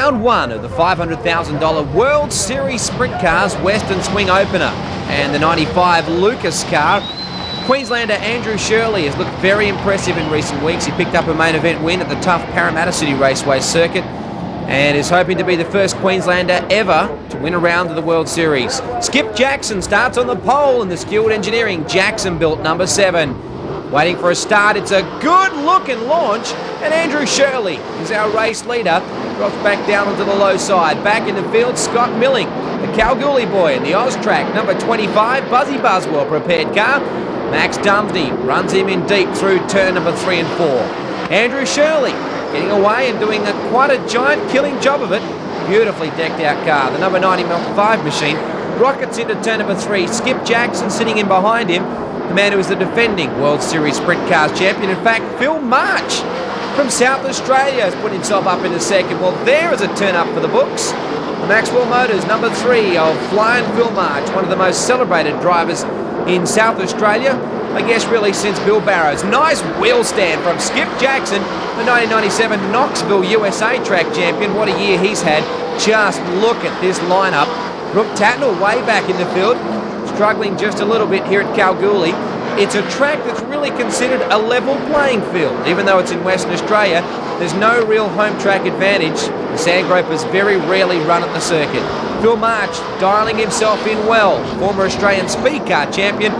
round one of the $500,000 World Series Sprint Cars Western Swing Opener, and the 95 Lucas car. Queenslander Andrew Shirley has looked very impressive in recent weeks. He picked up a main event win at the tough Parramatta City Raceway circuit and is hoping to be the first Queenslander ever to win a round of the World Series. Skip Jackson starts on the pole in the skilled engineering Jackson built number 7. Waiting for a start, it's a good looking launch, and Andrew Shirley is our race leader. Drops back down onto the low side. Back in the field, Scott Milling, the Kalgoorlie boy in the Austrac, number 25, Buzzy Buswell prepared car. Max Dumsney runs him in deep through turn number 3 and 4. Andrew Shirley getting away and doing quite a giant killing job of it. Beautifully decked out car. The number 95 machine rockets into turn number 3. Skip Jackson sitting in behind him, the man who is the defending World Series Sprint Cars champion. In fact, Phil March from South Australia has put himself up in the second. Well, there is a turn up for the books. The Maxwell Motors, number 3 of Flying Phil March, one of the most celebrated drivers in South Australia, I guess really since Bill Barrows. Nice wheel stand from Skip Jackson, the 1997 Knoxville USA track champion. What a year he's had. Just look at this lineup. Brooke Tatnall way back in the field, struggling just a little bit here at Kalgoorlie. It's a track that's really considered a level playing field. Even though it's in Western Australia, there's no real home track advantage. The Sandgropers very rarely run at the circuit. Phil March dialing himself in well. Former Australian Speed Car champion,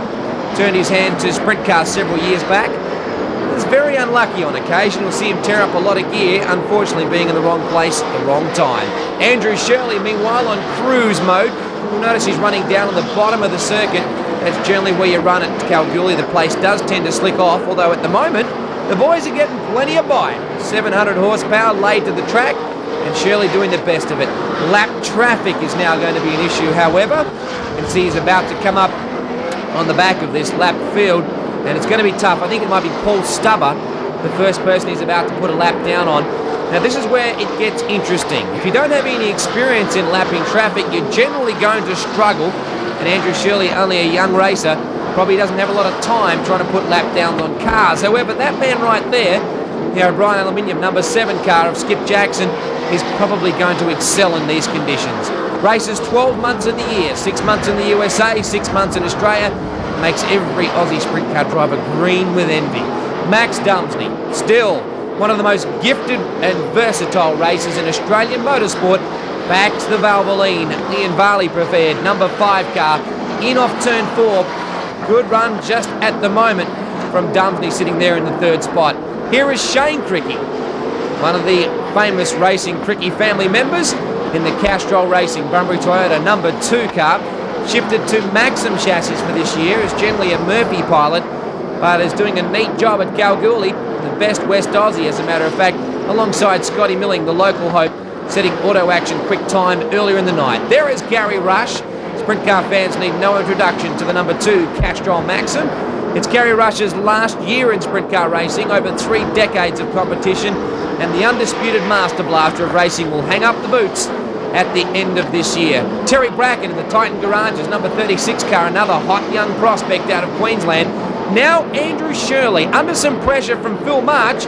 turned his hand to Sprint Cars several years back. He's very unlucky on occasion. We'll see him tear up a lot of gear, unfortunately being in the wrong place at the wrong time. Andrew Shirley, meanwhile, on cruise mode. You'll notice he's running down on the bottom of the circuit. That's generally where you run at Kalgoorlie. The place does tend to slick off, although at the moment, the boys are getting plenty of bite. 700 horsepower laid to the track, and Shirley doing the best of it. Lap traffic is now going to be an issue, however. You can see he's about to come up on the back of this lap field, and it's going to be tough. I think it might be Paul Stubber, the first person he's about to put a lap down on. Now this is where it gets interesting. If you don't have any experience in lapping traffic, you're generally going to struggle, and Andrew Shirley, only a young racer, probably doesn't have a lot of time trying to put lap downs on cars. However, that man right there, the O'Brien Aluminium number 7 car of Skip Jackson, is probably going to excel in these conditions. Races 12 months of the year, 6 months in the USA, 6 months in Australia, makes every Aussie sprint car driver green with envy. Max Dumsney, still one of the most gifted and versatile racers in Australian motorsport, back to the Valvoline, Ian Varley preferred, number 5 car, in off turn 4. Good run just at the moment from Dumsney sitting there in the 3rd spot. Here is Shane Cricky, one of the famous racing Cricky family members in the Castrol Racing Bunbury Toyota number 2 car. Shifted to Maxim chassis for this year, is generally a Murphy pilot, but is doing a neat job at Kalgoorlie, the best West Aussie as a matter of fact, alongside Scotty Milling, the local hope, setting auto action quick time earlier in the night. There is Gary Rush. Sprint car fans need no introduction to the number 2 Castrol Maxim. It's Gary Rush's last year in sprint car racing, over 3 decades of competition, and the undisputed master blaster of racing will hang up the boots at the end of this year. Terry Bracken in the Titan Garages number 36 car, another hot young prospect out of Queensland. Now Andrew Shirley, under some pressure from Phil March,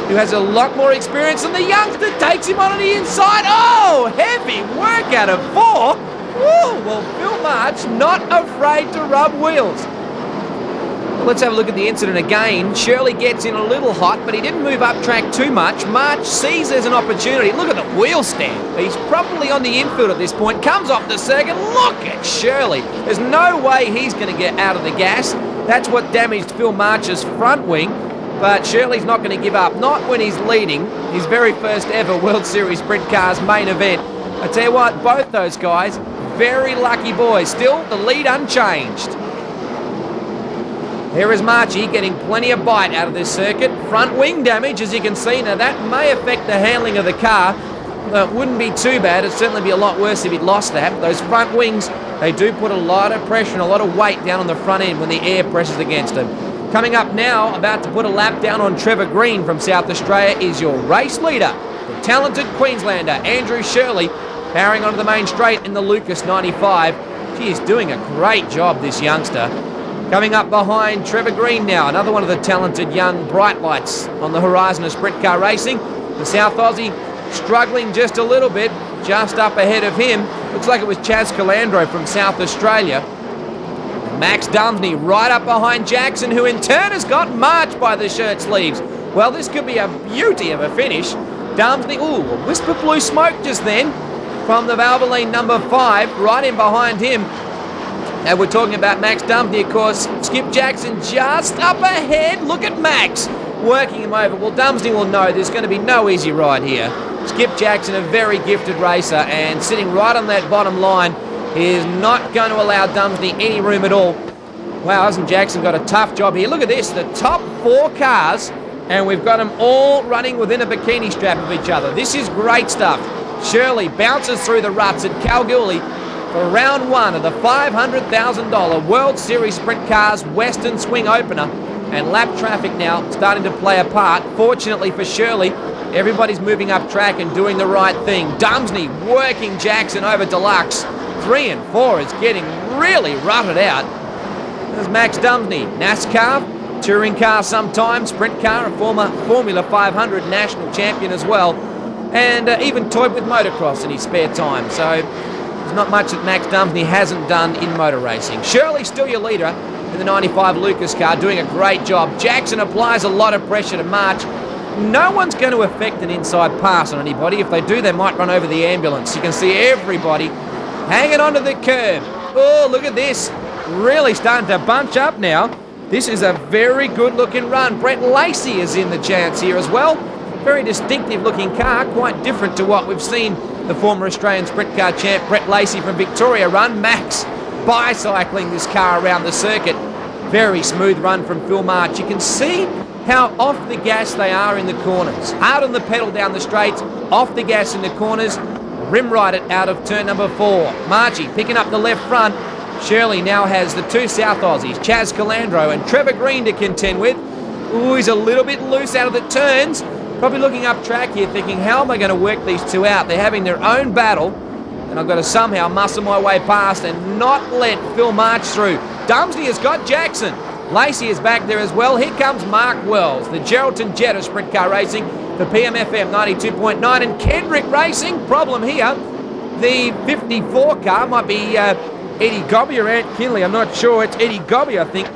who has a lot more experience than the youngster, takes him on the inside. Oh, heavy work out of 4. Woo, well, Phil March not afraid to rub wheels. Let's have a look at the incident again. Shirley gets in a little hot, but he didn't move up track too much. March sees there's an opportunity. Look at the wheel stand. He's probably on the infield at this point. Comes off the circuit. Look at Shirley. There's no way he's going to get out of the gas. That's what damaged Phil March's front wing. But Shirley's not going to give up. Not when he's leading his very first ever World Series Sprint Cars main event. I tell you what, both those guys, very lucky boys. Still, the lead unchanged. Here is Marchie getting plenty of bite out of this circuit. Front wing damage, as you can see. Now that may affect the handling of the car. It wouldn't be too bad. It'd certainly be a lot worse if he'd lost that. Those front wings, they do put a lot of pressure and a lot of weight down on the front end when the air presses against them. Coming up now, about to put a lap down on Trevor Green from South Australia, is your race leader, the talented Queenslander, Andrew Shirley, powering onto the main straight in the Lucas 95. He is doing a great job, this youngster. Coming up behind Trevor Green now, another one of the talented young bright lights on the horizon of sprint car racing. The South Aussie struggling just a little bit, just up ahead of him. Looks like it was Chaz Calandro from South Australia. Max Dumsney right up behind Jackson, who in turn has got marched by the shirt sleeves. Well, this could be a beauty of a finish. Dumsney, ooh, a wisp of blue smoke just then from the Valvoline number 5, right in behind him. And we're talking about Max Dumsney, of course. Skip Jackson just up ahead. Look at Max working him over. Well, Dumsney will know there's going to be no easy ride here. Skip Jackson, a very gifted racer, and sitting right on that bottom line, is not going to allow Dumsney any room at all. Wow, hasn't Jackson got a tough job here? Look at this, the top 4 cars, and we've got them all running within a bikini strap of each other. This is great stuff. Shirley bounces through the ruts at Kalgoorlie for round 1 of the $500,000 World Series Sprint Cars Western Swing Opener. And lap traffic now starting to play a part. Fortunately for Shirley, everybody's moving up track and doing the right thing. Dumsney working Jackson over Deluxe. 3 and 4 is getting really rutted out. There's Max Dumsney, NASCAR, touring car sometimes, sprint car, a former Formula 500 national champion as well, and even toyed with motocross in his spare time. So there's not much that Max Dumsney hasn't done in motor racing. Shirley's still your leader in the 95 Lucas car, doing a great job. Jackson applies a lot of pressure to March. No one's going to affect an inside pass on anybody. If they do, they might run over the ambulance. You can see everybody hanging onto the curb. Oh, look at this. Really starting to bunch up now. This is a very good looking run. Brett Lacey is in the chance here as well. Very distinctive looking car, quite different to what we've seen the former Australian sprint car champ Brett Lacey from Victoria run. Max bicycling this car around the circuit. Very smooth run from Phil March. You can see how off the gas they are in the corners. Hard on the pedal down the straights, off the gas in the corners. Rim right it out of turn number 4. Margie picking up the left front. Shirley now has the 2 South Aussies, Chaz Calandro and Trevor Green, to contend with. Ooh, he's a little bit loose out of the turns. Probably looking up track here thinking, how am I going to work these two out? They're having their own battle, and I've got to somehow muscle my way past and not let Phil March through. Dumsney has got Jackson. Lacey is back there as well. Here comes Mark Wells, the Geraldton Jet of Sprint Car Racing for PMFM 92.9, and Kendrick Racing, problem here. The 54 car might be Eddie Gobby or Ant Kinley, I'm not sure. It's Eddie Gobby, I think,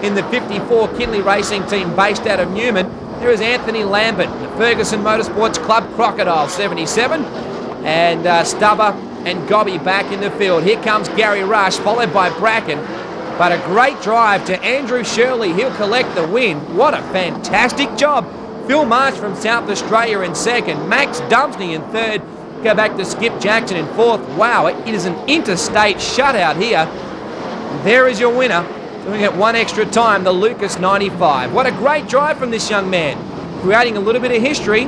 in the 54 Kinley Racing team based out of Newman. There is Anthony Lambert, the Ferguson Motorsports Club Crocodile 77, and Stubber and Gobby back in the field. Here comes Gary Rush, followed by Bracken. But a great drive to Andrew Shirley. He'll collect the win. What a fantastic job. Phil March from South Australia in second. Max Dumsney in third. Go back to Skip Jackson in fourth. Wow, it is an interstate shutout here. There is your winner. Doing it one extra time, the Lucas 95. What a great drive from this young man. Creating a little bit of history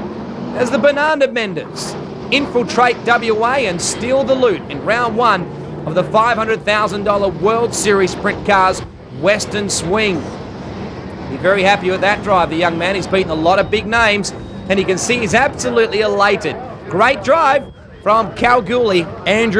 as the Banana Menders infiltrate WA and steal the loot in round 1 of the $500,000 World Series Sprint Cars Western Swing. Be very happy with that drive, the young man. He's beaten a lot of big names, and you can see he's absolutely elated. Great drive from Kalgoorlie, Andrew.